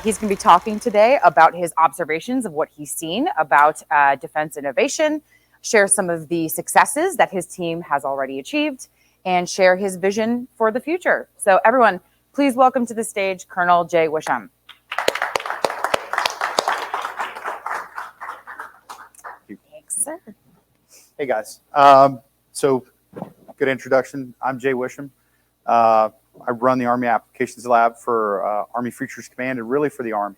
He's going to be talking today about his observations of what he's seen about defense innovation, share some of the successes that his team has already achieved, and share his vision for the future. So everyone, please welcome to the stage Colonel Jay Wisham. Thanks, sir. Hey guys, so good introduction. I'm Jay Wisham. I run the Army Applications Lab for Army Futures Command and really for the Army.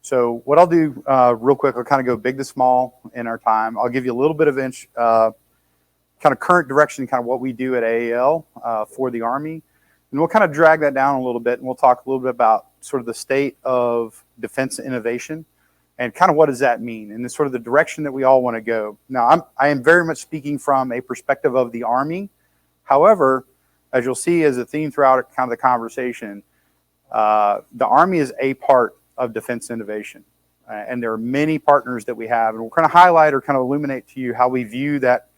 So what I'll do real quick, I'll kind of go big to small in our time. I'll give you a little bit of kind of current direction, kind of what we do at AAL for the Army. And we'll kind of drag that down a little bit, and we'll talk a little bit about sort of the state of defense innovation and kind of what does that mean and the sort of the direction that we all want to go. Now, I am very much speaking from a perspective of the Army. However, as you'll see as a theme throughout kind of the conversation, the Army is a part of defense innovation. And there are many partners that we have, and we'll kind of highlight or kind of illuminate to you how we view that,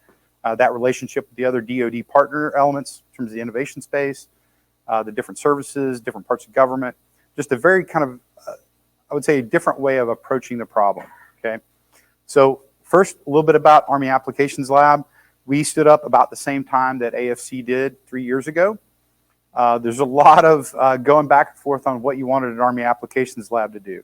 that relationship with the other DoD partner elements in terms of the innovation space, the different services, different parts of government, just a very kind of, I would say, a different way of approaching the problem, okay? So first, a little bit about Army Applications Lab. We stood up about the same time that AFC did 3 years ago. There's a lot of going back and forth on what you wanted an Army Applications Lab to do.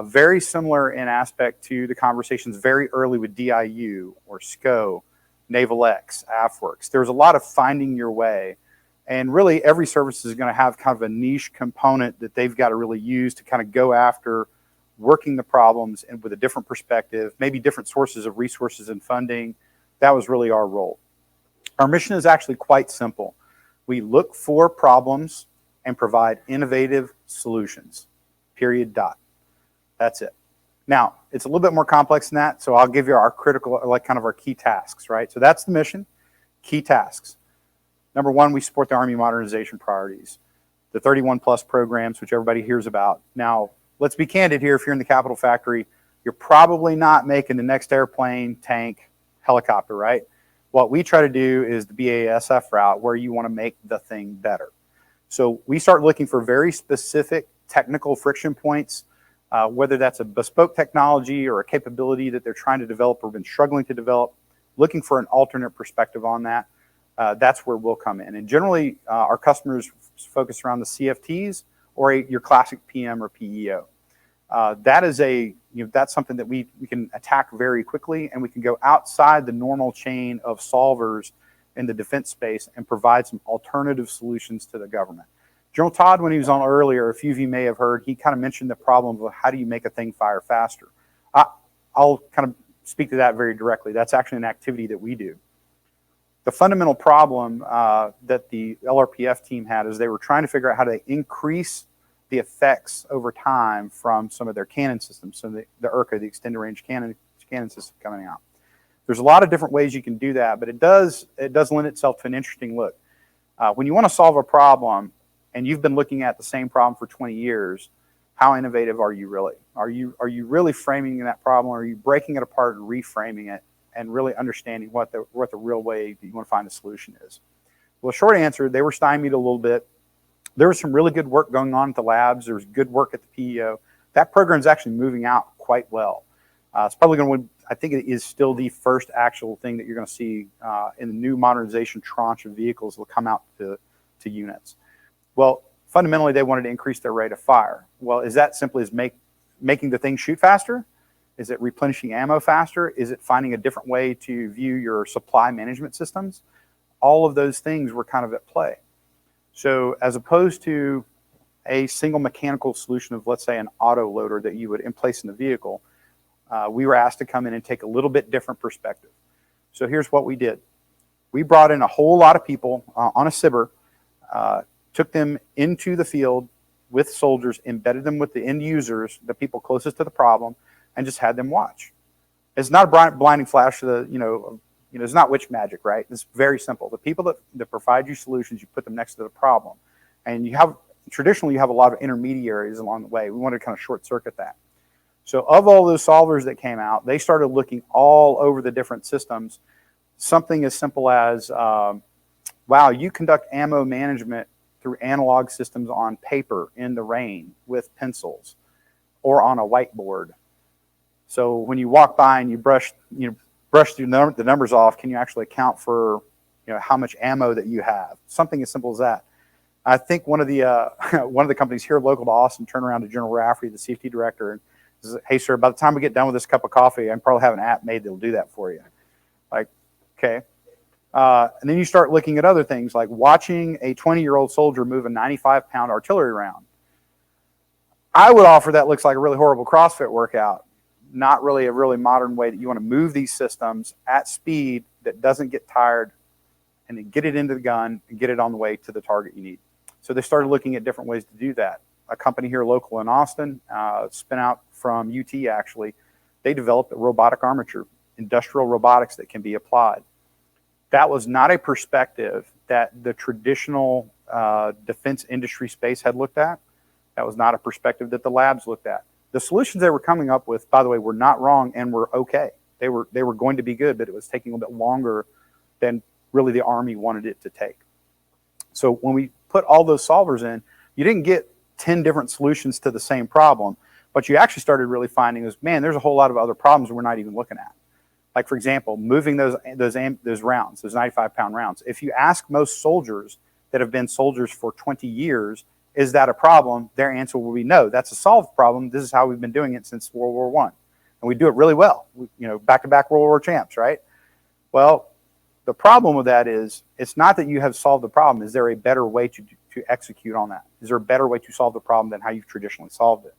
Very similar in aspect to the conversations very early with DIU or SCO, Naval X, AFWorks. There's a lot of finding your way. And really every service is going to have kind of a niche component that they've got to really use to kind of go after working the problems and with a different perspective, maybe different sources of resources and funding. That was really our role. Our mission is actually quite simple. We look for problems and provide innovative solutions, period, dot. That's it. Now, it's a little bit more complex than that, so I'll give you our critical, like kind of our key tasks, right? So that's the mission, key tasks. Number one, we support the Army modernization priorities, the 31 plus programs, which everybody hears about. Now, let's be candid here. If you're in the Capitol Factory, you're probably not making the next airplane, tank, helicopter, right? What we try to do is the BASF route where you want to make the thing better. So we start looking for very specific technical friction points, whether that's a bespoke technology or a capability that they're trying to develop or been struggling to develop, looking for an alternate perspective on that. That's where we'll come in. And generally, our customers focus around the CFTs or your classic PM or PEO. That is that's something that we can attack very quickly, and we can go outside the normal chain of solvers in the defense space and provide some alternative solutions to the government. General Todd, when he was on earlier, a few of you may have heard, he kind of mentioned the problem of how do you make a thing fire faster. I'll kind of speak to that very directly. That's actually an activity that we do. The fundamental problem that the LRPF team had is they were trying to figure out how to increase the effects over time from some of their cannon systems, so the ERCA, the extended range cannon system coming out. There's a lot of different ways you can do that, but it does lend itself to an interesting look. When you want to solve a problem and you've been looking at the same problem for 20 years, how innovative are you really? Are you really framing that problem, or are you breaking it apart and reframing it and really understanding what the real way that you want to find a solution is? Well, short answer, they were stymied a little bit. There was some really good work going on at the labs. There was good work at the PEO. That program is actually moving out quite well. It's probably going to, I think it is still the first actual thing that you're going to see in the new modernization tranche of vehicles that will come out to units. Well, fundamentally, they wanted to increase their rate of fire. Well, is that simply as making the thing shoot faster? Is it replenishing ammo faster? Is it finding a different way to view your supply management systems? All of those things were kind of at play. So as opposed to a single mechanical solution of, let's say, an auto loader that you would place in the vehicle, we were asked to come in and take a little bit different perspective. So here's what we did. We brought in a whole lot of people on a SIBR, took them into the field with soldiers, embedded them with the end users, the people closest to the problem, and just had them watch. It's not a blinding flash to the, it's not witch magic, right? It's very simple. The people that provide you solutions, you put them next to the problem. And traditionally you have a lot of intermediaries along the way. We wanted to kind of short circuit that. So of all those solvers that came out, they started looking all over the different systems. Something as simple as, wow, you conduct ammo management through analog systems on paper in the rain with pencils or on a whiteboard. So when you walk by and you brush through the numbers off, can you actually account for how much ammo that you have? Something as simple as that. I think one of the companies here local to Austin turned around to General Rafferty, the CFT director, and said, "Hey, sir, by the time we get done with this cup of coffee, I can probably have an app made that'll do that for you." Like, okay. And then you start looking at other things like watching a 20-year-old soldier move a 95-pound artillery round. I would offer that looks like a really horrible CrossFit workout, not really a really modern way that you want to move these systems at speed that doesn't get tired, and then get it into the gun and get it on the way to the target you need. So they started looking at different ways to do that. A company here local in Austin, spin out from UT actually, they developed a robotic armature, industrial robotics that can be applied. That was not a perspective that the traditional defense industry space had looked at. That was not a perspective that the labs looked at. The solutions they were coming up with, by the way, were not wrong and were okay. They were going to be good, but it was taking a little bit longer than really the Army wanted it to take. So when we put all those solvers in, you didn't get 10 different solutions to the same problem, but you actually started really finding is, man, there's a whole lot of other problems we're not even looking at. Like, for example, moving those rounds, those 95-pound rounds. If you ask most soldiers that have been soldiers for 20 years, is that a problem? Their answer will be no, that's a solved problem. This is how we've been doing it since World War I. And we do it really well. Back-to-back World War champs, right? Well, the problem with that is it's not that you have solved the problem. Is there a better way to execute on that? Is there a better way to solve the problem than how you've traditionally solved it?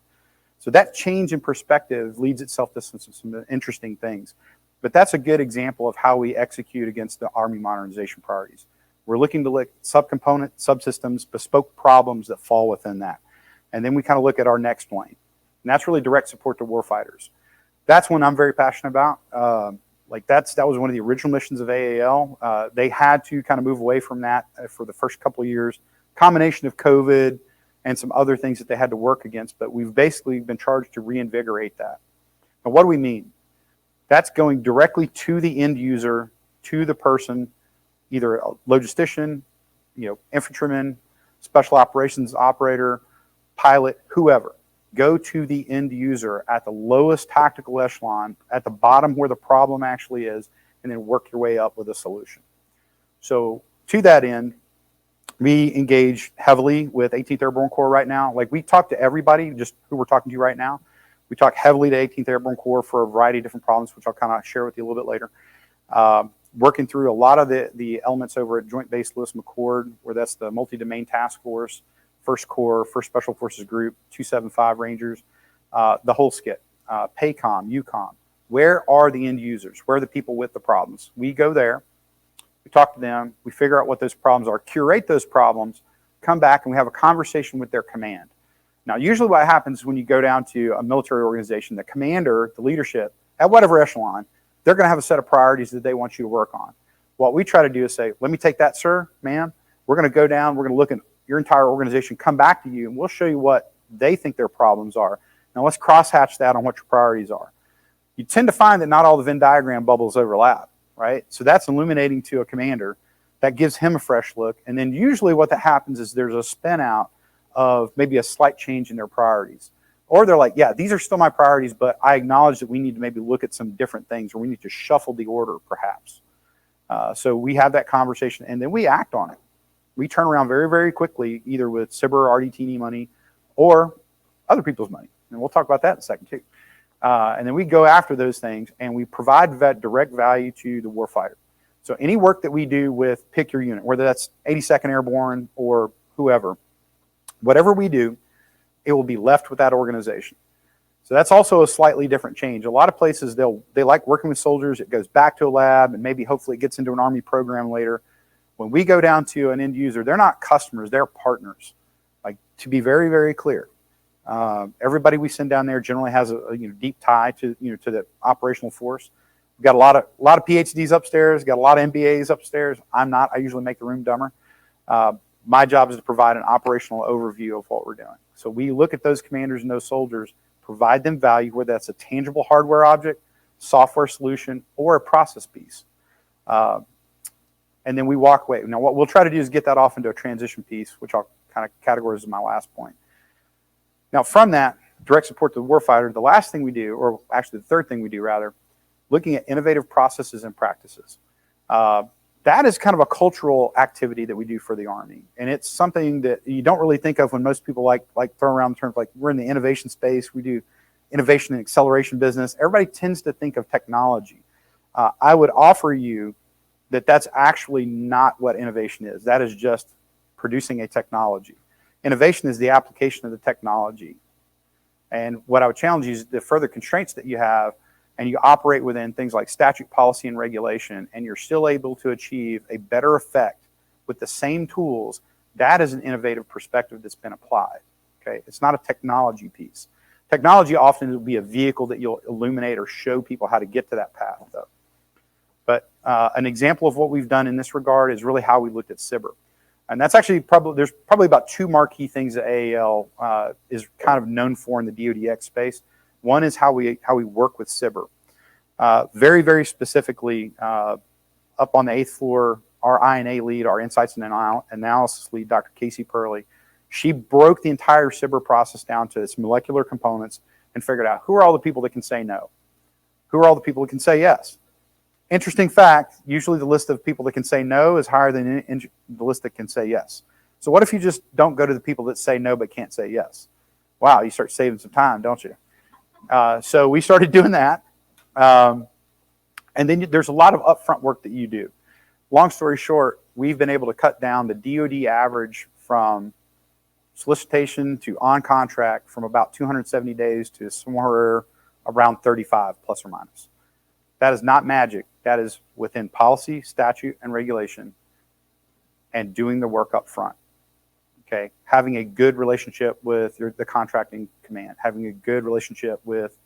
So that change in perspective leads itself to some interesting things. But that's a good example of how we execute against the Army modernization priorities. We're looking to look at subcomponent, subsystems, bespoke problems that fall within that. And then we kind of look at our next lane. And that's really direct support to warfighters. That's one I'm very passionate about. That was one of the original missions of AAL. They had to kind of move away from that for the first couple of years. Combination of COVID and some other things that they had to work against, but we've basically been charged to reinvigorate that. Now, what do we mean? That's going directly to the end user, to the person, either a logistician, infantryman, special operations operator, pilot, whoever. Go to the end user at the lowest tactical echelon, at the bottom where the problem actually is, and then work your way up with a solution. So to that end, we engage heavily with 18th Airborne Corps right now. Like, we talk to everybody, just who we're talking to right now. We talk heavily to 18th Airborne Corps for a variety of different problems, which I'll kind of share with you a little bit later. Working through a lot of the elements over at Joint Base Lewis McChord, where that's the multi-domain task force, 1st Corps, 1st Special Forces Group, 275 Rangers, the whole skit, PACOM, UCOM. Where are the end users? Where are the people with the problems? We go there, we talk to them, we figure out what those problems are, curate those problems, come back, and we have a conversation with their command. Now, usually what happens when you go down to a military organization, the commander, the leadership, at whatever echelon, they're going to have a set of priorities that they want you to work on. What we try to do is say, let me take that, sir, ma'am. We're going to go down, we're going to look at your entire organization, come back to you, and we'll show you what they think their problems are. Now, let's crosshatch that on what your priorities are. You tend to find that not all the Venn diagram bubbles overlap, right? So that's illuminating to a commander. That gives him a fresh look. And then usually what that happens is there's a spin out of maybe a slight change in their priorities. Or they're like, yeah, these are still my priorities, but I acknowledge that we need to maybe look at some different things, or we need to shuffle the order perhaps. So we have that conversation, and then we act on it. We turn around very, very quickly, either with SBIR or RDT&E money or other people's money. And we'll talk about that in a second too. And then we go after those things, and we provide that direct value to the warfighter. So any work that we do with pick your unit, whether that's 82nd Airborne or whoever, whatever we do, it will be left with that organization. So that's also a slightly different change. A lot of places, they like working with soldiers. It goes back to a lab, and maybe hopefully it gets into an Army program later. When we go down to an end user, they're not customers, they're partners. Like, to be very, very clear, everybody we send down there generally has a deep tie to the operational force. We've got a lot of PhDs upstairs, got a lot of MBAs upstairs. I'm not. I usually make the room dumber. My job is to provide an operational overview of what we're doing. So we look at those commanders and those soldiers, provide them value, whether that's a tangible hardware object, software solution, or a process piece. And and then we walk away. Now, what we'll try to do is get that off into a transition piece, which I'll kind of categorize as my last point. Now, from that, direct support to the warfighter, the last thing we do, or actually the third thing we do rather, looking at innovative processes and practices. That is kind of a cultural activity that we do for the Army. And it's something that you don't really think of when most people like throw around the terms like we're in the innovation space, we do innovation and acceleration business. Everybody tends to think of technology. I would offer you that that's actually not what innovation is. That is just producing a technology. Innovation is the application of the technology. And what I would challenge you is the further constraints that you have, and you operate within things like statute, policy, and regulation, and you're still able to achieve a better effect with the same tools, that is an innovative perspective that's been applied. Okay, it's not a technology piece. Technology often will be a vehicle that you'll illuminate or show people how to get to that path, though. But an example of what we've done in this regard is really how we looked at cyber. And that's actually there's probably about two marquee things that AAL is kind of known for in the DoDX space. One is how we work with cyber. Very, very specifically, up on the 8th floor, our I&A lead, our insights and analysis lead, Dr. Casey Purley, she broke the entire cyber process down to its molecular components and figured out who are all the people that can say no? Who are all the people that can say yes? Interesting fact, usually the list of people that can say no is higher than the list that can say yes. So what if you just don't go to the people that say no but can't say yes? Wow, you start saving some time, don't you? So we started doing that. And then there's a lot of upfront work that you do. Long story short, we've been able to cut down the DoD average from solicitation to on contract from about 270 days to somewhere around 35 plus or minus. That is not magic. That is within policy, statute, and regulation and doing the work up front. Okay, having a good relationship with the contracting command, having a good relationship with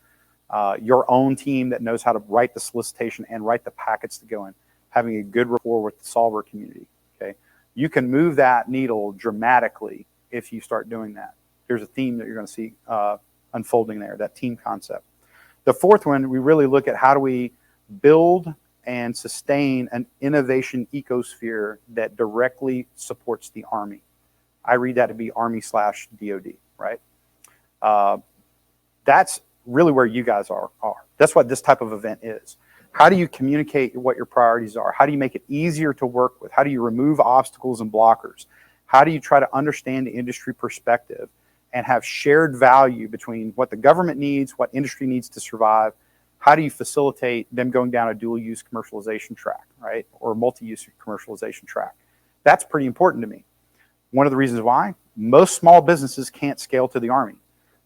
your own team that knows how to write the solicitation and write the packets to go in, having a good rapport with the solver community. Okay, you can move that needle dramatically if you start doing that. There's a theme that you're going to see unfolding there, that team concept. The fourth one, we really look at how do we build and sustain an innovation ecosphere that directly supports the Army. I read that to be Army/DoD, right? That's really where you guys are. That's what this type of event is. How do you communicate what your priorities are? How do you make it easier to work with? How do you remove obstacles and blockers? How do you try to understand the industry perspective and have shared value between what the government needs, what industry needs to survive? How do you facilitate them going down a dual-use commercialization track, right? Or multi-use commercialization track? That's pretty important to me. One of the reasons why, most small businesses can't scale to the Army.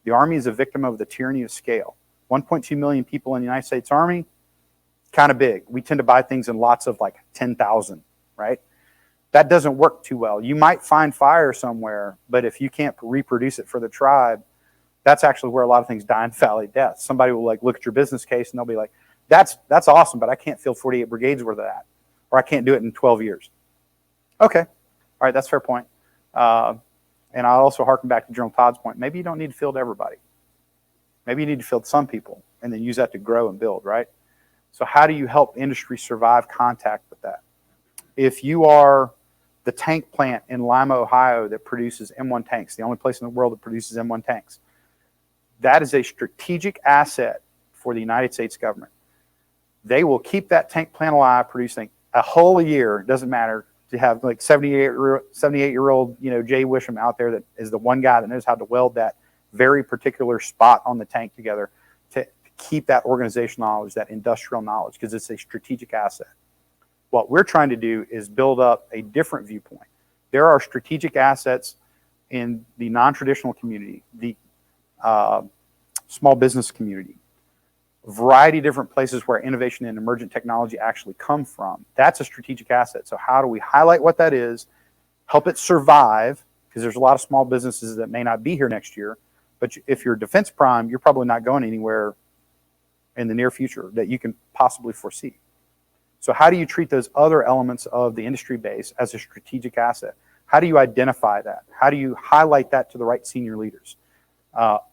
The Army is a victim of the tyranny of scale. 1.2 million people in the United States Army, kind of big. We tend to buy things in lots of like 10,000, right? That doesn't work too well. You might find fire somewhere, but if you can't reproduce it for the tribe, that's actually where a lot of things die in valley death. Somebody will like look at your business case and they'll be like, that's awesome, but I can't fill 48 brigades worth of that. Or I can't do it in 12 years. Okay, all right, that's a fair point. And I'll also harken back to General Todd's point. Maybe you don't need to field everybody. Maybe you need to field some people and then use that to grow and build, right? So how do you help industry survive contact with that? If you are the tank plant in Lima, Ohio that produces M1 tanks, the only place in the world that produces M1 tanks, that is a strategic asset for the United States government. They will keep that tank plant alive producing a whole year, it doesn't matter, to have like 78-year-old, Jay Wisham out there that is the one guy that knows how to weld that very particular spot on the tank together to keep that organizational knowledge, that industrial knowledge, because it's a strategic asset. What we're trying to do is build up a different viewpoint. There are strategic assets in the non-traditional community, the small business community, a variety of different places where innovation and emergent technology actually come from. That's a strategic asset. So how do we highlight what that is, help it survive, because there's a lot of small businesses that may not be here next year, but if you're defense prime, you're probably not going anywhere in the near future that you can possibly foresee. So how do you treat those other elements of the industry base as a strategic asset? How do you identify that? How do you highlight that to the right senior leaders?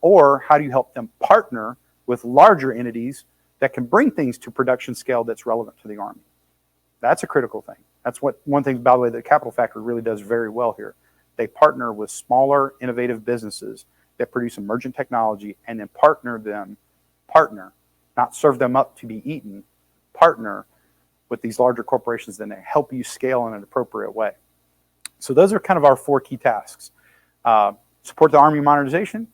Or how do you help them partner with larger entities that can bring things to production scale that's relevant to the Army? That's a critical thing. That's one thing, by the way, that Capital Factory really does very well here. They partner with smaller, innovative businesses that produce emergent technology and then partner, not serve them up to be eaten, partner with these larger corporations, then they help you scale in an appropriate way. So those are kind of our 4 key tasks. Support the Army modernization,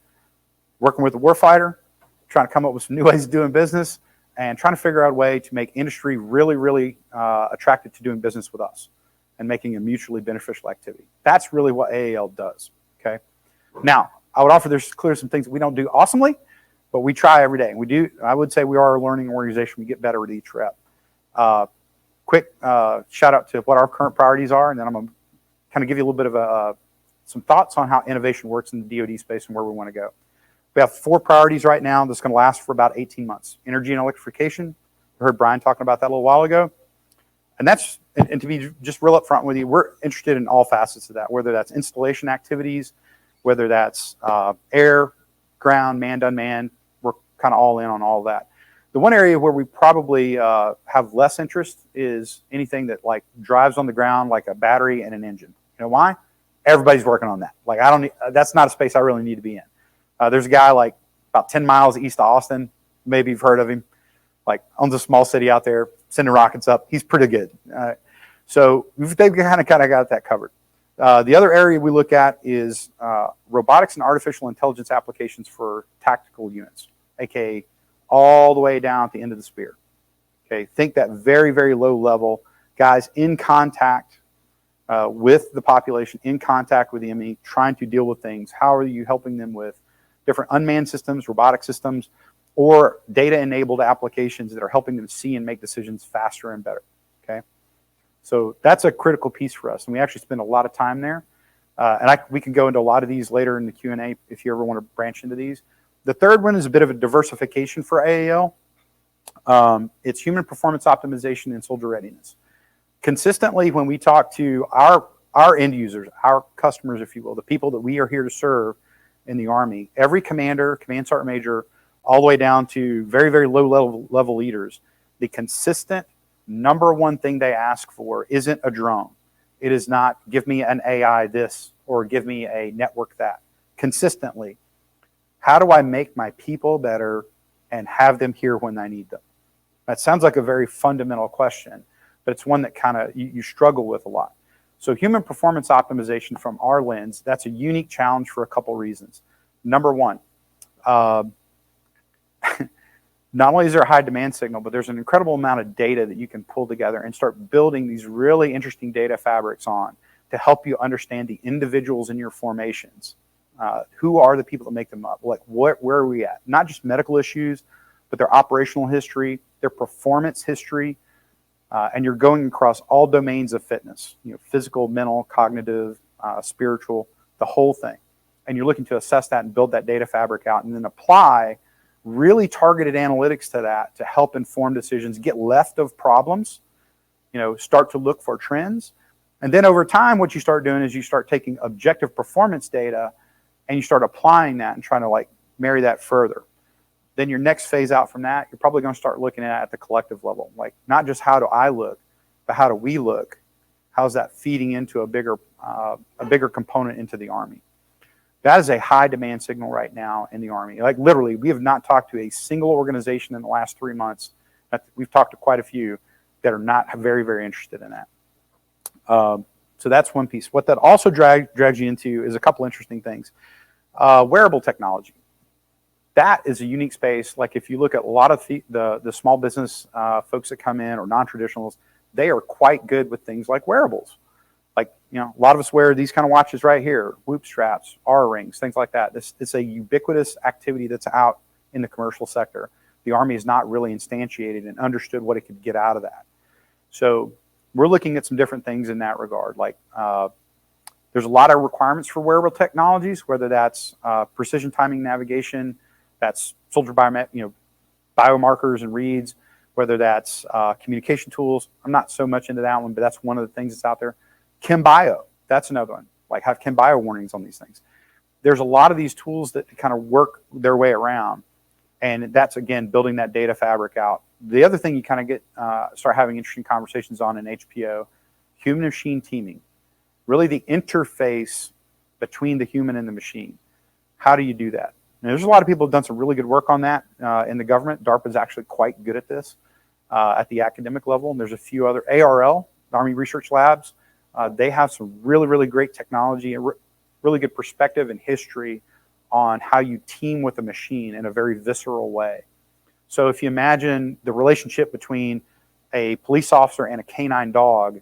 working with the warfighter, trying to come up with some new ways of doing business, and trying to figure out a way to make industry really, really attracted to doing business with us and making a mutually beneficial activity. That's really what AAL does, okay? Now, I would offer there's clearly some things that we don't do awesomely, but we try every day. We do, I would say we are a learning organization. We get better with each rep. Quick shout out to what our current priorities are, and then I'm going to kind of give you a little bit of some thoughts on how innovation works in the DoD space and where we want to go. We have 4 priorities right now that's going to last for about 18 months. Energy and electrification. I heard Brian talking about that a little while ago. And that's, and to be just real upfront with you, we're interested in all facets of that, whether that's installation activities, whether that's air, ground, manned, unmanned. We're kind of all in on all of that. The one area where we probably have less interest is anything that like drives on the ground like a battery and an engine. You know why? Everybody's working on that. Like that's not a space I really need to be in. There's a guy like about 10 miles east of Austin. Maybe you've heard of him. Like owns a small city out there, sending rockets up. He's pretty good. So they've kind of got that covered. The other area we look at is robotics and artificial intelligence applications for tactical units, aka all the way down at the end of the spear. Okay, think that very, very low level guys in contact with the population, in contact with the enemy, trying to deal with things. How are you helping them with different unmanned systems, robotic systems, or data-enabled applications that are helping them see and make decisions faster and better, okay? So that's a critical piece for us, and we actually spend a lot of time there. We can go into a lot of these later in the Q&A if you ever want to branch into these. The third one is a bit of a diversification for AAL. It's human performance optimization and soldier readiness. Consistently, when we talk to our end users, our customers, if you will, the people that we are here to serve in the Army, every commander, command sergeant major, all the way down to very, very low level leaders, the consistent number one thing they ask for isn't a drone. It is not give me an AI this or give me a network that. Consistently, how do I make my people better and have them here when I need them? That sounds like a very fundamental question, but it's one that kind of you struggle with a lot. So human performance optimization from our lens, that's a unique challenge for a couple reasons. Number one, not only is there a high demand signal, but there's an incredible amount of data that you can pull together and start building these really interesting data fabrics on to help you understand the individuals in your formations. Who are the people that make them up? Like where are we at? Not just medical issues, but their operational history, their performance history, and you're going across all domains of fitness, you know, physical, mental, cognitive, spiritual, the whole thing. And you're looking to assess that and build that data fabric out and then apply really targeted analytics to that to help inform decisions, get left of problems, you know, start to look for trends. And then over time, what you start doing is you start taking objective performance data and you start applying that and trying to like marry that further. Then your next phase out from that, you're probably going to start looking at the collective level, like not just how do I look, but how do we look? How's that feeding into a bigger component into the Army? That is a high demand signal right now in the Army. Like literally, we have not talked to a single organization in the last 3 months. We've talked to quite a few that are not very, very interested in that. So that's one piece. What that also drags you into is a couple interesting things. Wearable technology. That is a unique space. Like if you look at a lot of the small business folks that come in or non-traditionals, they are quite good with things like wearables. Like, you know, a lot of us wear these kind of watches right here, Whoop straps, R rings, things like that. It's a ubiquitous activity that's out in the commercial sector. The Army has not really instantiated and understood what it could get out of that. So we're looking at some different things in that regard. Like there's a lot of requirements for wearable technologies, whether that's precision timing navigation, that's soldier biomarkers and reads, whether that's communication tools. I'm not so much into that one, but that's one of the things that's out there. Chem bio, that's another one. Like have chem bio warnings on these things. There's a lot of these tools that kind of work their way around, and that's again building that data fabric out. The other thing you kind of get start having interesting conversations on in HPO, human-machine teaming, really the interface between the human and the machine. How do you do that? Now, there's a lot of people who have done some really good work on that in the government. DARPA is actually quite good at this at the academic level. And there's a few other, ARL, the Army Research Labs, they have some really, really great technology and really good perspective and history on how you team with a machine in a very visceral way. So if you imagine the relationship between a police officer and a canine dog,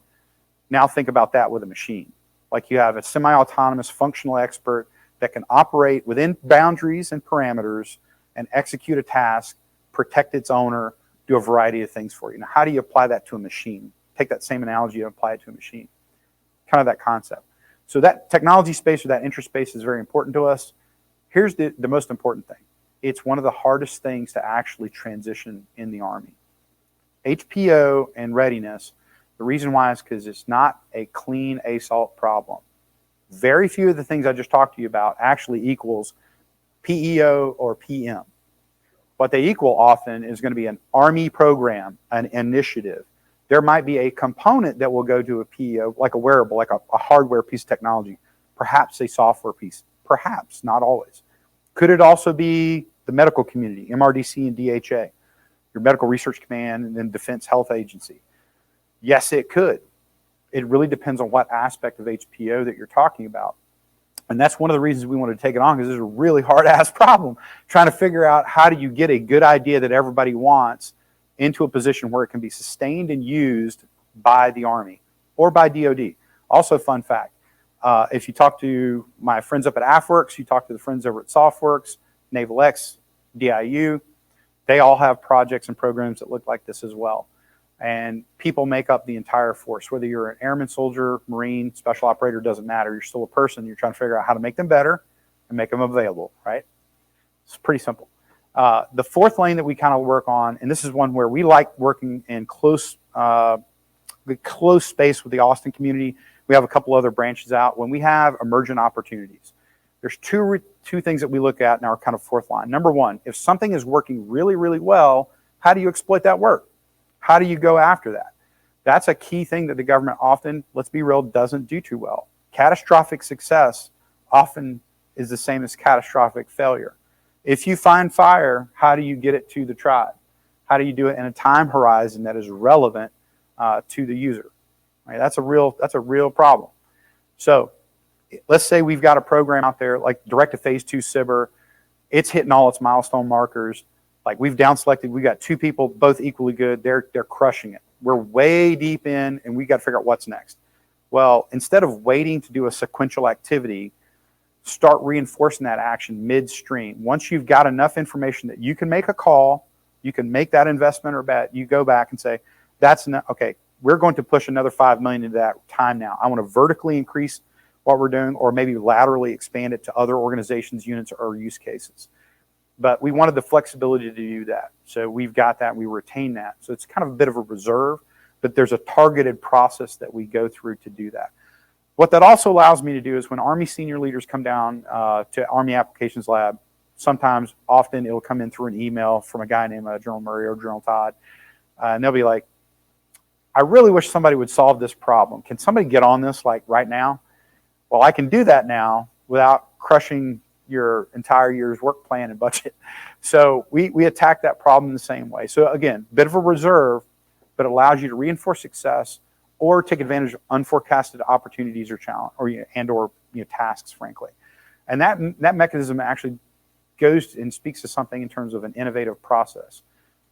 now think about that with a machine. Like you have a semi-autonomous functional expert that can operate within boundaries and parameters and execute a task, protect its owner, do a variety of things for you. Now, how do you apply that to a machine? Take that same analogy and apply it to a machine. Kind of that concept. So that technology space or that interest space is very important to us. Here's the most important thing. It's one of the hardest things to actually transition in the Army. HPO and readiness, the reason why is because it's not a clean ASALT problem. Very few of the things I just talked to you about actually equals PEO or PM. What they equal often is going to be an Army program, an initiative. There might be a component that will go to a PEO, like a wearable, like a hardware piece of technology, perhaps a software piece, perhaps, not always. Could it also be the medical community, MRDC and DHA, your Medical Research Command and then Defense Health Agency? Yes, it could. It really depends on what aspect of HPO that you're talking about. And that's one of the reasons we wanted to take it on, because it's a really hard-ass problem, trying to figure out how do you get a good idea that everybody wants into a position where it can be sustained and used by the Army or by DOD. Also, fun fact, if you talk to my friends up at AFWorks, you talk to the friends over at SoftWorks, Naval X, DIU, they all have projects and programs that look like this as well. And people make up the entire force. Whether you're an airman, soldier, Marine, special operator, doesn't matter. You're still a person. You're trying to figure out how to make them better and make them available, right? It's pretty simple. The fourth lane that we kind of work on, and this is one where we like working in close space with the Austin community. We have a couple other branches out. When we have emergent opportunities, there's two things that we look at in our kind of fourth line. Number one, if something is working really, really well, how do you exploit that work? How do you go after that? That's a key thing that the government often, let's be real, doesn't do too well. Catastrophic success often is the same as catastrophic failure. If you find fire, how do you get it to the tribe? How do you do it in a time horizon that is relevant to the user? Right? That's a real problem. So let's say we've got a program out there like Direct to Phase 2 SIBR. It's hitting all its milestone markers. Like we've down selected, we got two people, both equally good. They're crushing it. We're way deep in, and we got to figure out what's next. Well, instead of waiting to do a sequential activity, start reinforcing that action midstream. Once you've got enough information that you can make a call, you can make that investment or bet, you go back and say, that's enough. Okay, we're going to push another $5 million into that time now. I want to vertically increase what we're doing, or maybe laterally expand it to other organizations, units, or use cases. But we wanted the flexibility to do that. So we've got that, we retain that. So it's kind of a bit of a reserve, but there's a targeted process that we go through to do that. What that also allows me to do is when Army senior leaders come down to Army Applications Lab, sometimes, often it'll come in through an email from a guy named General Murray or General Todd, and they'll be like, I really wish somebody would solve this problem. Can somebody get on this like right now? Well, I can do that now without crushing your entire year's work plan and budget. So we attack that problem the same way. So again, bit of a reserve, but it allows you to reinforce success or take advantage of unforecasted opportunities or challenge or tasks, frankly. And that mechanism actually goes and speaks to something in terms of an innovative process.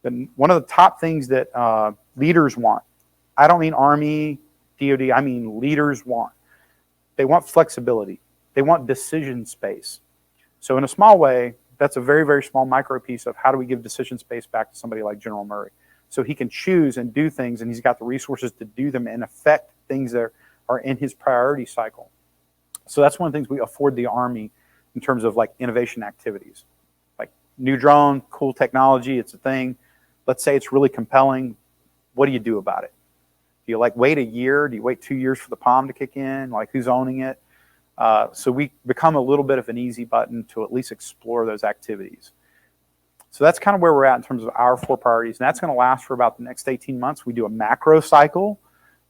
Then one of the top things that leaders want, I don't mean Army, DOD, I mean leaders want. They want flexibility. They want decision space. So in a small way, that's a very, very small micro piece of how do we give decision space back to somebody like General Murray. So he can choose and do things, and he's got the resources to do them and affect things that are in his priority cycle. So that's one of the things we afford the Army in terms of like innovation activities. Like new drone, cool technology, it's a thing. Let's say it's really compelling. What do you do about it? Do you like wait a year? Do you wait 2 years for the POM to kick in? Like who's owning it? So we become a little bit of an easy button to at least explore those activities. So that's kind of where we're at in terms of our 4 priorities. And that's going to last for about the next 18 months. We do a macro cycle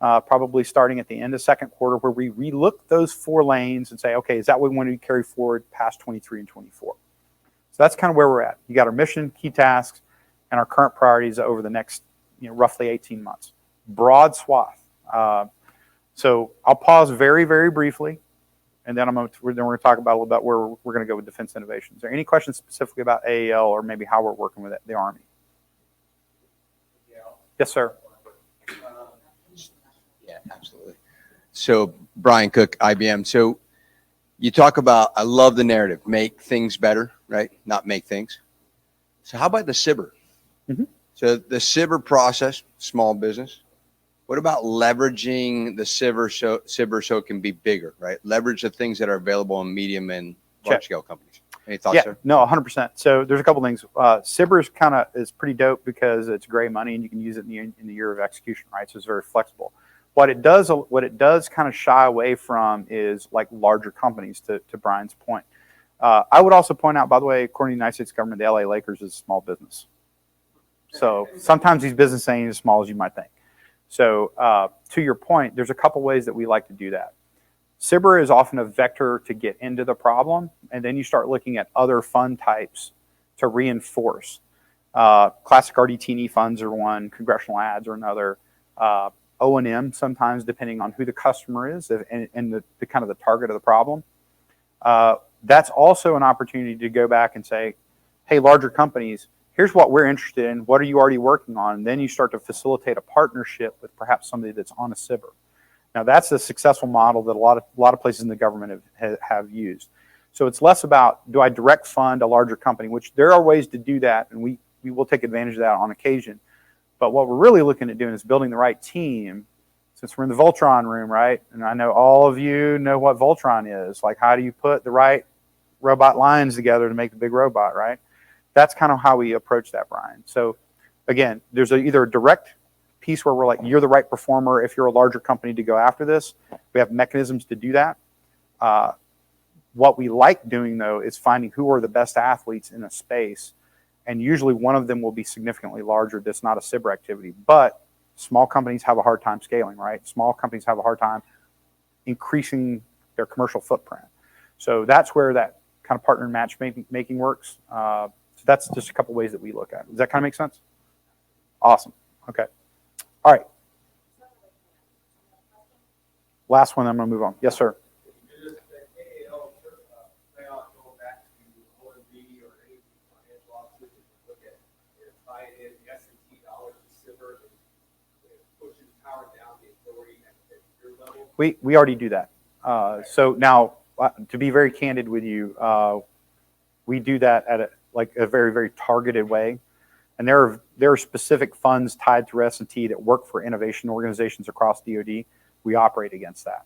probably starting at the end of second quarter, where we relook those 4 lanes and say, okay, is that what we want to carry forward past 23 and 24? So that's kind of where we're at. You got our mission, key tasks, and our current priorities over the next, roughly 18 months. Broad swath. So I'll pause very, very briefly, and then we're going to talk about a little bit where we're going to go with defense innovation. Is there any questions specifically about AAL or maybe how we're working with the Army? Yes, sir. Yeah, absolutely. So Brian Cook, IBM. So you talk about, I love the narrative, make things better, right? Not make things. So how about the SIBR? Mm-hmm. So the SIBR process, small business. What about leveraging the SIBR so it can be bigger, right? Leverage the things that are available in medium and large scale companies. Any thoughts there? No, 100%. So there's a couple things. SIBR is pretty dope because it's gray money and you can use it in the year of execution, right? So it's very flexible. What it does kind of shy away from is like larger companies, to Brian's point. I would also point out, by the way, according to the United States government, the LA Lakers is a small business. So sometimes these businesses ain't as small as you might think. So to your point, there's a couple ways that we like to do that. SIBR is often a vector to get into the problem, and then you start looking at other fund types to reinforce. Classic RDT&E funds are one, congressional ads are another, O&M sometimes, depending on who the customer is and the kind of the target of the problem. That's also an opportunity to go back and say, hey, larger companies, here's what we're interested in. What are you already working on? And then you start to facilitate a partnership with perhaps somebody that's on a SIBR. Now, that's a successful model that a lot of places in the government have used. So it's less about, do I direct fund a larger company, which there are ways to do that, and we will take advantage of that on occasion. But what we're really looking at doing is building the right team, since we're in the Voltron room, right? And I know all of you know what Voltron is. Like, how do you put the right robot lines together to make the big robot, right? That's kind of how we approach that, Brian. So again, there's either a direct piece where we're like, you're the right performer if you're a larger company to go after this. We have mechanisms to do that. What we like doing, though, is finding who are the best athletes in a space. And usually one of them will be significantly larger. That's not a SIBR activity. But small companies have a hard time scaling, right? Small companies have a hard time increasing their commercial footprint. So that's where that kind of partner matchmaking works. So that's just a couple ways that we look at it. Does that kind of make sense? Awesome. Okay. All right. Last one, I'm going to move on. Yes, sir. We already do that. So now, to be very candid with you, we do that at a very, very targeted way. And there are specific funds tied through S&T that work for innovation organizations across DoD. We operate against that.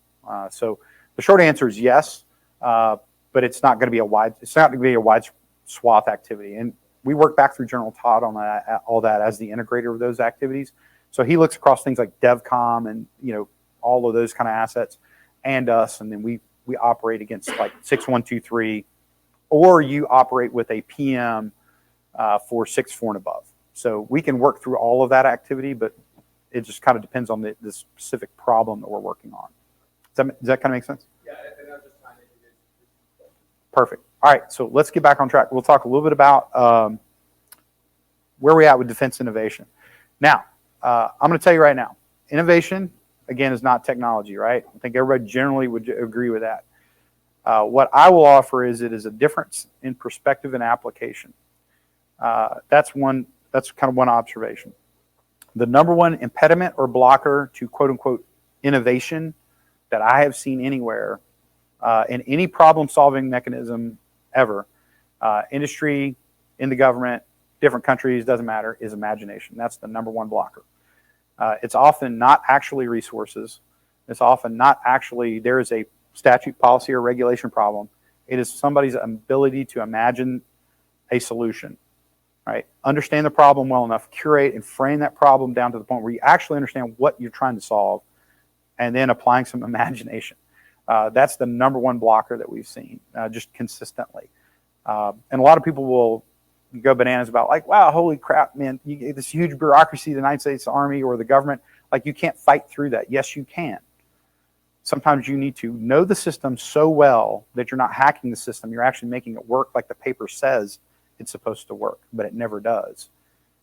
So the short answer is yes, but it's not going to be a wide swath activity. And we work back through General Todd on all that as the integrator of those activities. So he looks across things like DevCom and all of those kind of assets and us, and then we operate against like 6123, or you operate with a PM for 6-4 and above. So we can work through all of that activity, but it just kind of depends on the specific problem that we're working on. Does that kind of make sense? Yeah, and I'm just trying to do this. Perfect. All right, so let's get back on track. We'll talk a little bit about where we're at with defense innovation. Now, I'm going to tell you right now, innovation, again, is not technology, right? I think everybody generally would agree with that. What I will offer is it is a difference in perspective and application. That's kind of one observation. The number one impediment or blocker to quote unquote innovation that I have seen anywhere in any problem solving mechanism ever, industry, in the government, different countries, doesn't matter, is imagination. That's the number one blocker. It's often not actually resources. It's often not actually, there is a statute, policy, or regulation problem. It is somebody's ability to imagine a solution, right? Understand the problem well enough, curate and frame that problem down to the point where you actually understand what you're trying to solve, and then applying some imagination. That's the number one blocker that we've seen, just consistently. And a lot of people will go bananas about like, wow, holy crap, man, you get this huge bureaucracy, the United States Army or the government. Like, you can't fight through that. Yes, you can. Sometimes you need to know the system so well that you're not hacking the system. You're actually making it work like the paper says it's supposed to work, but it never does.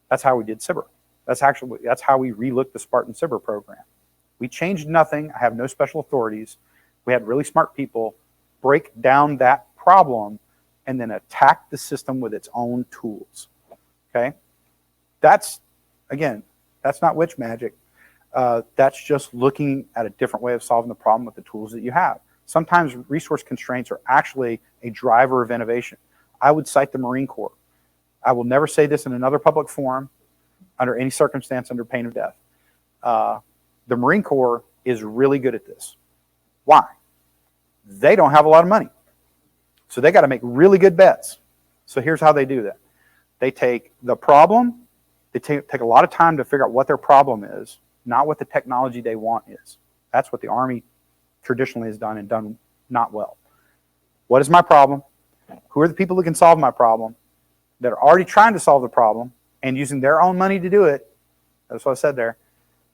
That's how we did Cyber. That's how we relooked the Spartan Cyber program. We changed nothing. I have no special authorities. We had really smart people break down that problem and then attack the system with its own tools. Okay? That's, again, that's not witch magic. That's just looking at a different way of solving the problem with the tools that you have. Sometimes resource constraints are actually a driver of innovation. I would cite the Marine Corps. I will never say this in another public forum under any circumstance under pain of death. The Marine Corps is really good at this. Why? They don't have a lot of money. So they got to make really good bets. So here's how they do that. They take the problem, they take a lot of time to figure out what their problem is, not what the technology they want is. That's what the Army traditionally has done and done not well. What is my problem? Who are the people who can solve my problem, that are already trying to solve the problem and using their own money to do it? That's what I said there.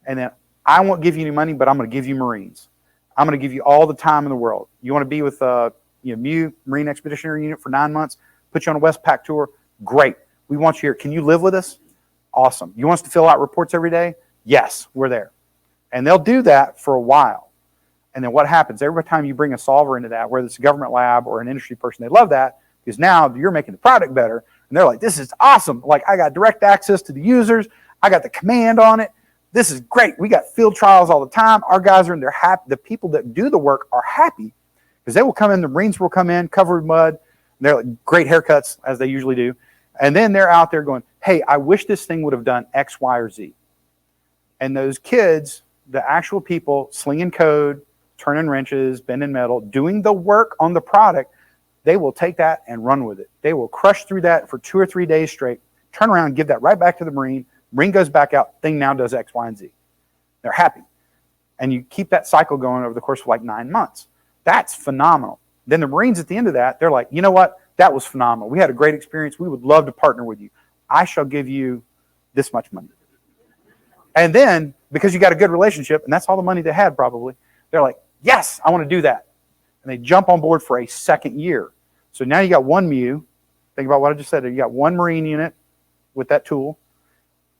And then I won't give you any money, but I'm going to give you Marines. I'm going to give you all the time in the world. You want to be with MU, Marine Expeditionary Unit, for 9 months, put you on a Westpac tour? Great. We want you here. Can you live with us? Awesome. You want us to fill out reports every day? Yes, we're there. And they'll do that for a while. And then what happens? Every time you bring a solver into that, whether it's a government lab or an industry person, they love that because now you're making the product better. And they're like, this is awesome. Like, I got direct access to the users. I got the command on it. This is great. We got field trials all the time. Our guys are in there happy. The people that do the work are happy because they will come in. The Marines will come in covered in mud. And they're like, great haircuts, as they usually do. And then they're out there going, hey, I wish this thing would have done X, Y, or Z. And those kids, the actual people slinging code, turning wrenches, bending metal, doing the work on the product, they will take that and run with it. They will crush through that for 2 or 3 days straight, turn around and give that right back to the Marine. Marine goes back out, thing now does X, Y, and Z. They're happy. And you keep that cycle going over the course of like 9 months. That's phenomenal. Then the Marines at the end of that, they're like, you know what? That was phenomenal. We had a great experience. We would love to partner with you. I shall give you this much money. And then, because you got a good relationship, and that's all the money they had probably, they're like, yes, I want to do that. And they jump on board for a second year. So now you got one MU. Think about what I just said. You got one Marine unit with that tool.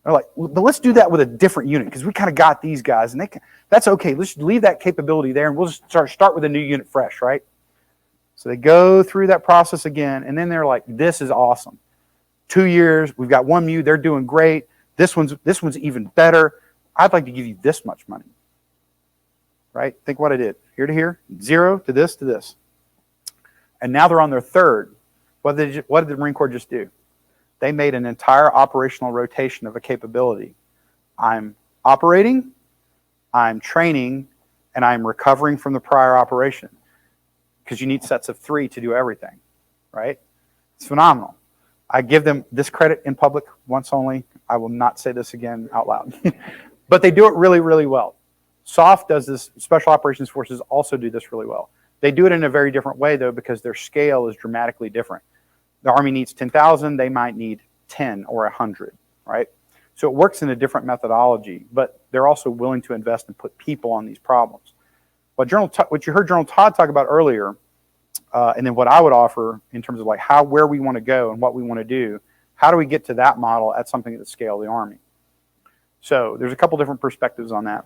They're like, well, but let's do that with a different unit because we kind of got these guys. And that's okay. Let's leave that capability there, and we'll just start with a new unit fresh, right? So they go through that process again, and then they're like, this is awesome. 2 years, we've got one MU. They're doing great. This one's even better. I'd like to give you this much money. Right? Think what I did. Here to here, 0 to this to this. And now they're on their third. What did the Marine Corps just do? They made an entire operational rotation of a capability. I'm operating, I'm training, and I'm recovering from the prior operation. Because you need sets of 3 to do everything. Right? It's phenomenal. I give them this credit in public once only. I will not say this again out loud. But they do it really, really well. SOF does this. Special Operations Forces also do this really well. They do it in a very different way, though, because their scale is dramatically different. The Army needs 10,000. They might need 10 or 100, right? So it works in a different methodology, but they're also willing to invest and put people on these problems. What you heard General Todd talk about earlier, and then what I would offer in terms of like where we want to go and what we want to do, how do we get to that model at something at the scale of the Army? So there's a couple different perspectives on that.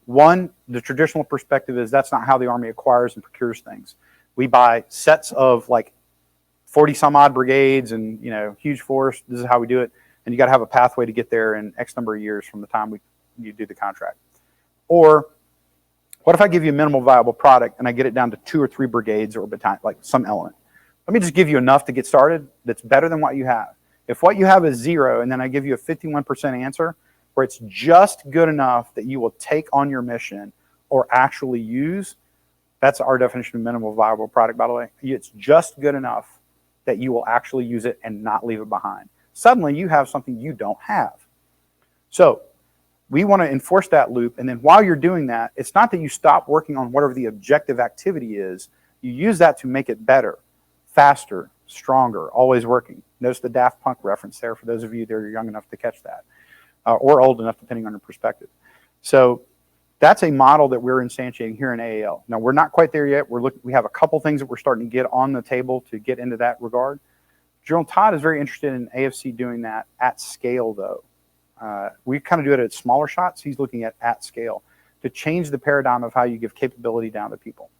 One, the traditional perspective is that's not how the Army acquires and procures things. We buy sets of like 40 some odd brigades and, huge force. This is how we do it. And you got to have a pathway to get there in X number of years from the time you do the contract. Or what if I give you a minimal viable product and I get it down to 2 or 3 brigades or battalion, like some element? Let me just give you enough to get started that's better than what you have. If what you have is 0 and then I give you a 51% answer, where it's just good enough that you will take on your mission or actually use, that's our definition of minimal viable product, by the way. It's just good enough that you will actually use it and not leave it behind. Suddenly you have something you don't have. So we want to enforce that loop, and then while you're doing that, it's not that you stop working on whatever the objective activity is. You use that to make it better, faster, stronger, always working. Notice the Daft Punk reference there for those of you that are young enough to catch that. or old enough, depending on your perspective. So that's a model that we're instantiating here in AAL. Now, we're not quite there yet. We have a couple things that we're starting to get on the table to get into that regard. General Todd is very interested in AFC doing that at scale, though. We kind of do it at smaller shots. He's looking at scale to change the paradigm of how you give capability down to people.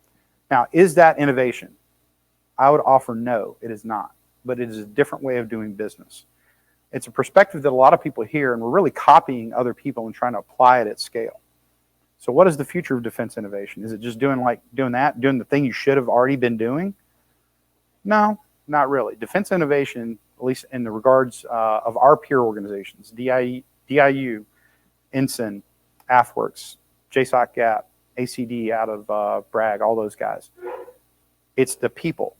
Now, is that innovation? I would offer no, it is not. But it is a different way of doing business. It's a perspective that a lot of people hear, and we're really copying other people and trying to apply it at scale. So what is the future of defense innovation? Is it just doing the thing you should have already been doing? No, not really. Defense innovation, at least in the regards of our peer organizations, DIU, Ensign, AFWorks, JSOC Gap, ACD out of Bragg, all those guys. It's the people.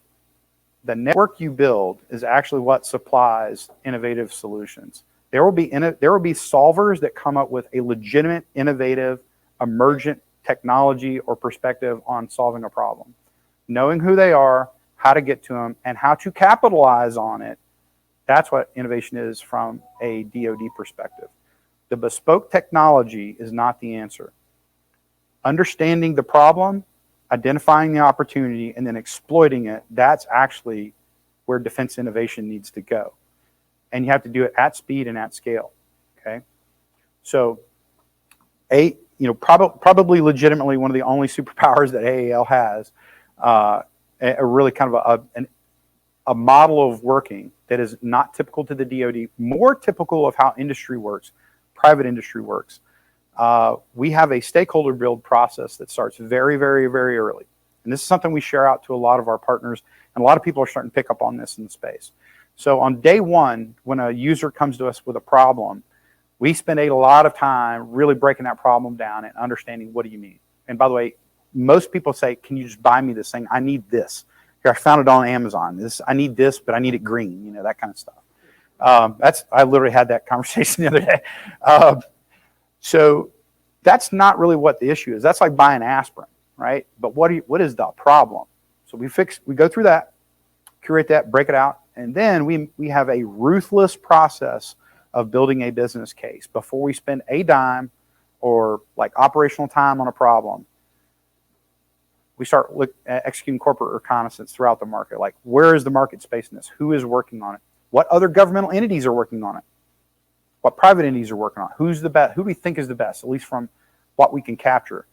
The network you build is actually what supplies innovative solutions. There will be solvers that come up with a legitimate, innovative, emergent technology or perspective on solving a problem. Knowing who they are, how to get to them, and how to capitalize on it, that's what innovation is from a DoD perspective. The bespoke technology is not the answer. Understanding the problem, identifying the opportunity, and then exploiting it, that's actually where defense innovation needs to go. And you have to do it at speed and at scale, okay? So, probably legitimately one of the only superpowers that AAL has, a really kind of a model of working that is not typical to the DoD, more typical of how industry works, private industry works. We have a stakeholder build process that starts very, very, very early. And this is something we share out to a lot of our partners, and a lot of people are starting to pick up on this in the space. So on day one, when a user comes to us with a problem, we spend a lot of time really breaking that problem down and understanding what do you mean. And by the way, most people say, can you just buy me this thing? I need this. Here, I found it on Amazon. I need this, but I need it green, that kind of stuff. I literally had that conversation the other day. So that's not really what the issue is. That's like buying aspirin, right? But what is the problem? So we go through that, curate that, break it out, and then we have a ruthless process of building a business case before we spend a dime or like operational time on a problem. We start executing corporate reconnaissance throughout the market. Like, where is the market space in this? Who is working on it? What other governmental entities are working on it? What private entities are working on it? Who's the best? Who do we think is the best, at least from what we can capture?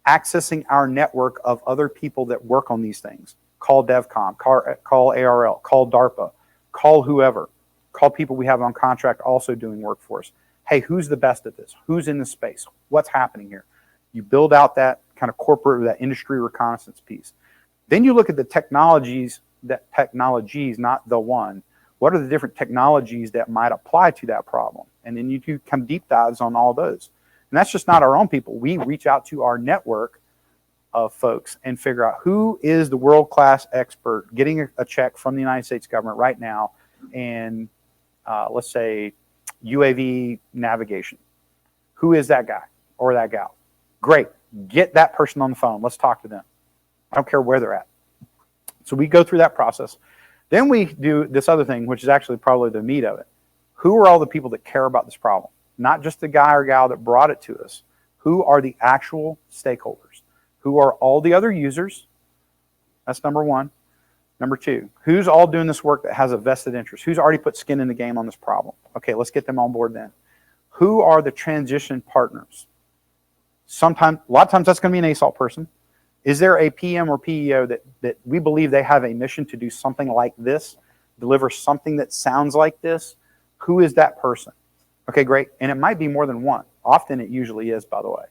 Accessing our network of other people that work on these things. Call DevCom, call ARL, call DARPA, call whoever. Call people we have on contract also doing work for us. Hey, who's the best at this? Who's in the space? What's happening here? You build out that kind of corporate, that industry reconnaissance piece. Then you look at the technologies, not the one. What are the different technologies that might apply to that problem? And then you do come deep dives on all those. And that's just not our own people. We reach out to our network of folks and figure out who is the world-class expert getting a check from the United States government right now in, let's say, UAV navigation. Who is that guy or that gal? Great. Get that person on the phone. Let's talk to them. I don't care where they're at. So we go through that process. Then we do this other thing, which is actually probably the meat of it. Who are all the people that care about this problem? Not just the guy or gal that brought it to us. Who are the actual stakeholders? Who are all the other users? That's number one. Number two, who's all doing this work that has a vested interest? Who's already put skin in the game on this problem? Okay, let's get them on board then. Who are the transition partners? A lot of times that's going to be an ASAult person. Is there a PM or PEO that we believe they have a mission to do something like this, deliver something that sounds like this? Who is that person? Okay, great. And it might be more than one. Often it usually is, by the way,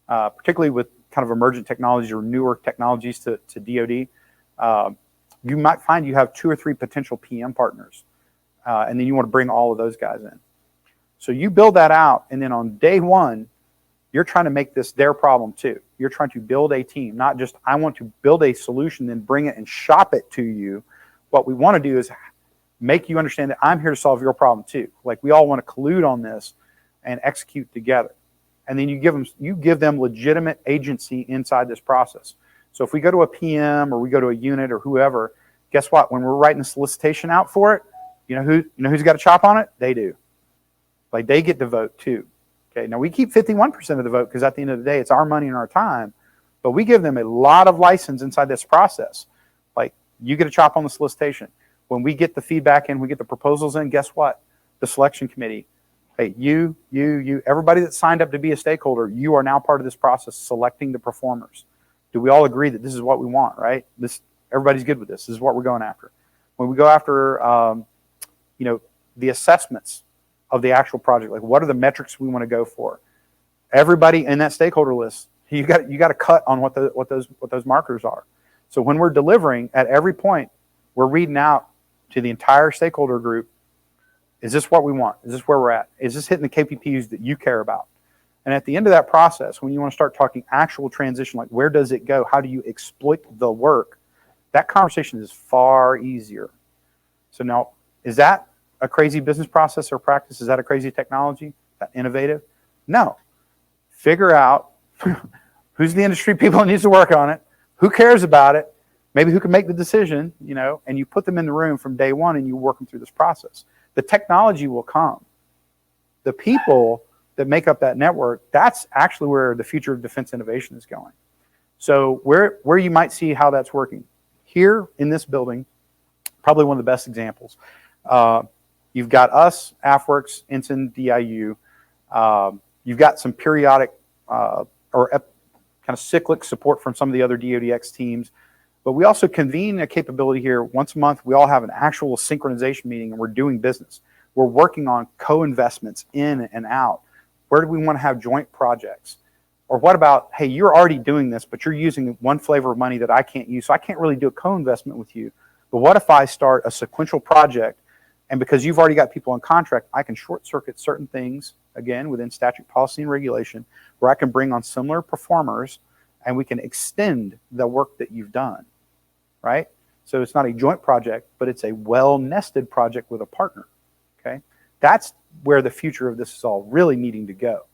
particularly with kind of emergent technologies or newer technologies to DoD. You might find you have 2 or 3 potential PM partners, and then you want to bring all of those guys in. So you build that out, and then on day one, you're trying to make this their problem too. You're trying to build a team, not just I want to build a solution, then bring it and shop it to you. What we want to do is make you understand that I'm here to solve your problem too. Like, we all want to collude on this and execute together. And then you give them legitimate agency inside this process. So if we go to a PM or we go to a unit or whoever, guess what? When we're writing a solicitation out for it, you know who's got a chop on it? They do. Like they get to vote too. Okay, now we keep 51% of the vote because at the end of the day, it's our money and our time, but we give them a lot of license inside this process. Like you get a chop on the solicitation. When we get the feedback in, we get the proposals in, guess what? The selection committee, hey, you, everybody that signed up to be a stakeholder, you are now part of this process selecting the performers. Do we all agree that this is what we want, right? Everybody's good with this. This is what we're going after. When we go after, the assessments of the actual project, like what are the metrics we want to go for? Everybody in that stakeholder list, you got to cut on what those markers are. So when we're delivering at every point, we're reading out to the entire stakeholder group, is this what we want? Is this where we're at? Is this hitting the KPPs that you care about? And at the end of that process, when you want to start talking actual transition, like where does it go? How do you exploit the work? That conversation is far easier. So now, is that a crazy business process or practice? Is that a crazy technology? Is that innovative? No. Figure out who's the industry people that needs to work on it, who cares about it, maybe who can make the decision, and you put them in the room from day one and you work them through this process. The technology will come. The people that make up that network, that's actually where the future of defense innovation is going. So where you might see how that's working. Here in this building, probably one of the best examples. You've got us, AFWorks, Ensign, DIU. You've got some periodic kind of cyclic support from some of the other DoDX teams. But we also convene a capability here once a month. We all have an actual synchronization meeting and we're doing business. We're working on co-investments in and out. Where do we want to have joint projects? Or what about, hey, you're already doing this, but you're using one flavor of money that I can't use, so I can't really do a co-investment with you. But what if I start a sequential project, and because you've already got people on contract, I can short circuit certain things, again, within statute, policy, and regulation, where I can bring on similar performers, and we can extend the work that you've done, right? So it's not a joint project, but it's a well-nested project with a partner, okay? That's where the future of this is all really needing to go.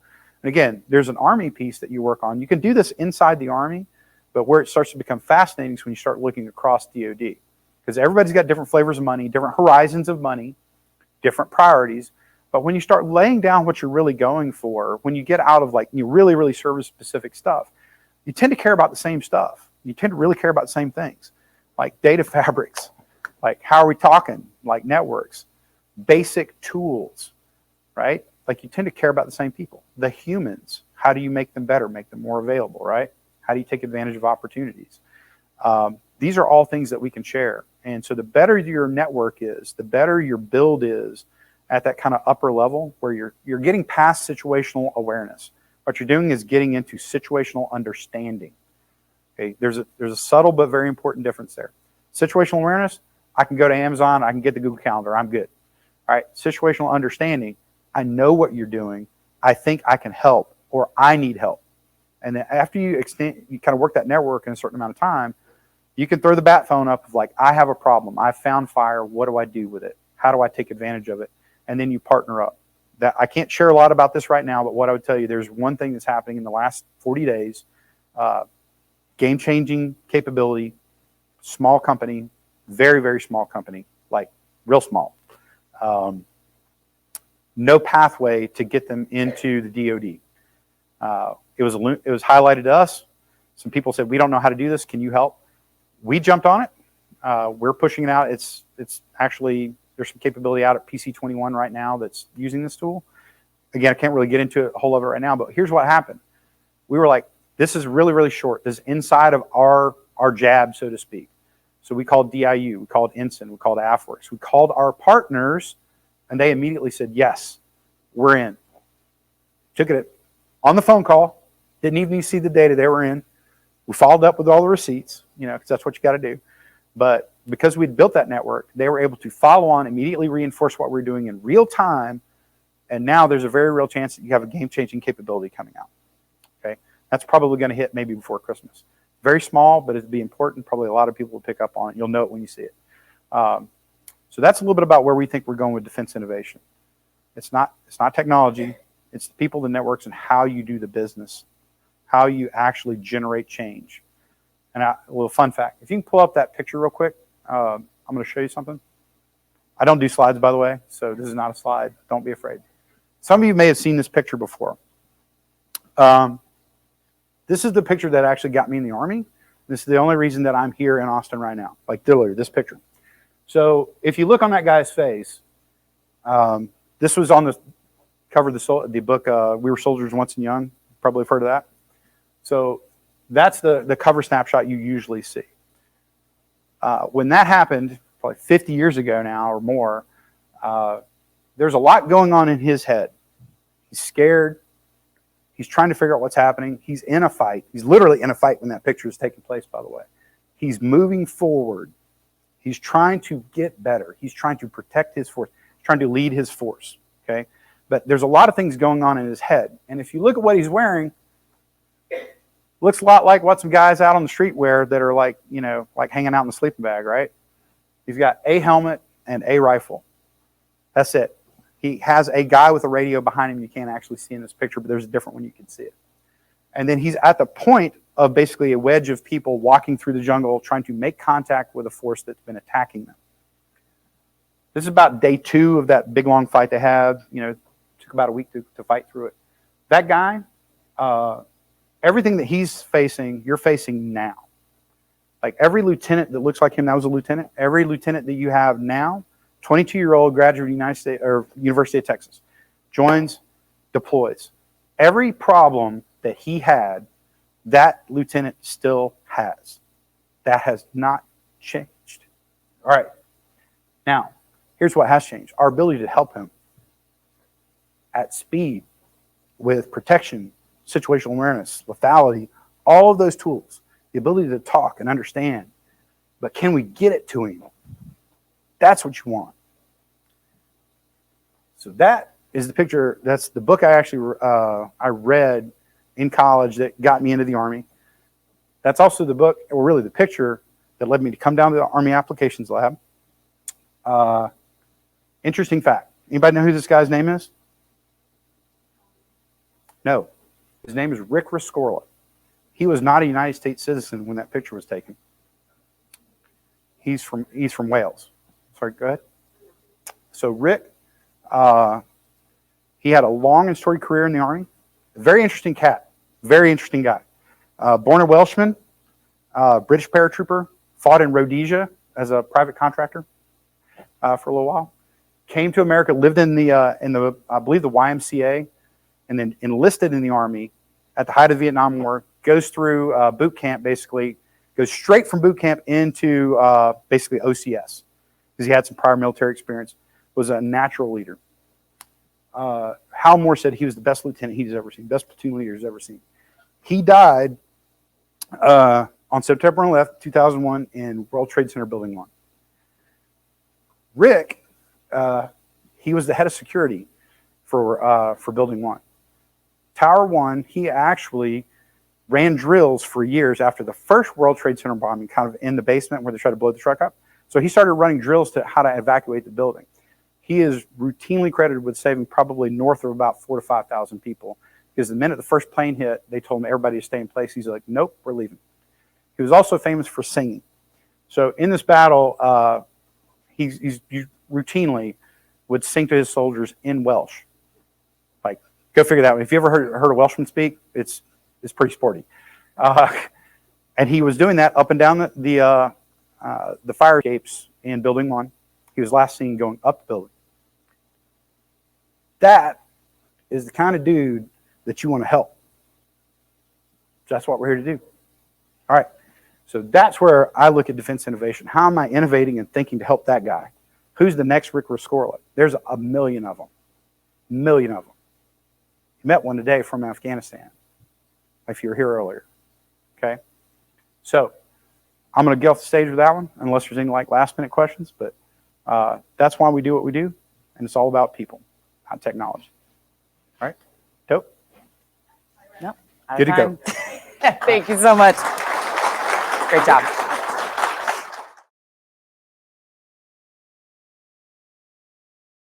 And again, there's an Army piece that you work on. You can do this inside the Army, but where it starts to become fascinating is when you start looking across DoD. Because everybody's got different flavors of money, different horizons of money, different priorities. But when you start laying down what you're really going for, when you get out of like, you really, really service-specific stuff, you tend to care about the same stuff. You tend to really care about the same things, like data fabrics, like how are we talking, like networks, basic tools, right? Like you tend to care about the same people. The humans, how do you make them better, make them more available, right? How do you take advantage of opportunities? These are all things that we can share. And so the better your network is, the better your build is at that kind of upper level where you're getting past situational awareness. What you're doing is getting into situational understanding. Okay, there's a subtle but very important difference there. Situational awareness, I can go to Amazon, I can get the Google Calendar, I'm good. All right, situational understanding, I know what you're doing, I think I can help, or I need help. And then after you kind of work that network in a certain amount of time, you can throw the bat phone up of like, I have a problem, I found fire, what do I do with it? How do I take advantage of it? And then you partner up. That I can't share a lot about this right now, but what I would tell you, there's one thing that's happening in the last 40 days, game-changing capability, small company, very, very small company, like real small. No pathway to get them into the DoD. It was highlighted to us. Some people said, we don't know how to do this, can you help? We jumped on it. We're pushing it out. It's actually, there's some capability out at PC21 right now that's using this tool. Again, I can't really get into a whole lot of it right now, but here's what happened. We were like, this is really, really short. This is inside of our jab, so to speak. So we called DIU, we called Ensign, we called AFWorks. We called our partners, and they immediately said, yes, we're in. Took it on the phone call, didn't even see the data they were in. We followed up with all the receipts, because that's what you got to do. But because we'd built that network, they were able to follow on, immediately reinforce what we're doing in real time. And now there's a very real chance that you have a game-changing capability coming out. Okay, that's probably going to hit maybe before Christmas. Very small, but it'd be important. Probably a lot of people will pick up on it. You'll know it when you see it. So that's a little bit about where we think we're going with defense innovation. It's not technology. It's the people, the networks, and how you do the business, how you actually generate change. And a little fun fact, if you can pull up that picture real quick, I'm going to show you something. I don't do slides, by the way, so this is not a slide. Don't be afraid. Some of you may have seen this picture before. This is the picture that actually got me in the Army. This is the only reason that I'm here in Austin right now, like literally this picture. So if you look on that guy's face, this was on the cover of the book, We Were Soldiers Once and Young. Probably have heard of that. So that's the cover snapshot you usually see. When that happened, probably 50 years ago now or more, there's a lot going on in his head. He's scared. He's trying to figure out what's happening. He's in a fight. He's literally in a fight when that picture is taking place, by the way. He's moving forward. He's trying to get better. He's trying to protect his force. He's trying to lead his force, okay? But there's a lot of things going on in his head. And if you look at what he's wearing, looks a lot like what some guys out on the street wear that are like, you know, like hanging out in the sleeping bag, right? He's got a helmet and a rifle. That's it. He has a guy with a radio behind him you can't actually see in this picture, but there's a different one you can see it. And then he's at the point of basically a wedge of people walking through the jungle trying to make contact with a force that's been attacking them. This is about day 2 of that big long fight they had. You know, it took about a week to fight through it. That guy, everything that he's facing, you're facing now. Like every lieutenant that looks like him, that was a lieutenant. Every lieutenant that you have now, 22-year-old graduate of University of Texas, joins, deploys. Every problem that he had, that lieutenant still has. That has not changed. All right. Now, here's what has changed. Our ability to help him at speed with protection, situational awareness, lethality, all of those tools, the ability to talk and understand. But can we get it to him? That's what you want. So that is the picture. That's the book I actually I read in college that got me into the Army. That's also the book, or really the picture, that led me to come down to the Army Applications Lab. Interesting fact. Anybody know who this guy's name is? No. His name is Rick Rescorla. He was not a United States citizen when that picture was taken. He's from Wales. Sorry, go ahead. So Rick, he had a long and storied career in the Army. Very interesting cat. Very interesting guy. Born a Welshman, British paratrooper, fought in Rhodesia as a private contractor for a little while. Came to America, lived in the I believe the YMCA, and then enlisted in the Army at the height of the Vietnam War. Goes through boot camp, basically goes straight from boot camp into basically OCS because he had some prior military experience. Was a natural leader. Hal Moore said he was the best lieutenant he's ever seen, best platoon leader he's ever seen. He died on September 11th, 2001 in World Trade Center Building 1. Rick, he was the head of security for Building 1. Tower 1, he actually ran drills for years after the first World Trade Center bombing, kind of in the basement where they tried to blow the truck up. So he started running drills to how to evacuate the building. He is routinely credited with saving probably north of about 4,000 to 5,000 people. Because the minute the first plane hit, they told him everybody to stay in place. He's like, nope, we're leaving. He was also famous for singing. So in this battle, he routinely would sing to his soldiers in Welsh. Like, go figure that out. If you ever heard a Welshman speak, it's pretty sporty. And he was doing that up and down the fire escapes in Building 1. He was last seen going up the building. That is the kind of dude that you want to help. That's what we're here to do. All right. So that's where I look at defense innovation. How am I innovating and thinking to help that guy? Who's the next Rick Rescorla? There's a million of them. A million of them. You met one today from Afghanistan, if you were here earlier. Okay? So I'm going to get off the stage with that one, unless there's any like last-minute questions. But that's why we do what we do, and it's all about people, not technology. All right? Dope? No. Good to go. Thank you so much. Great job.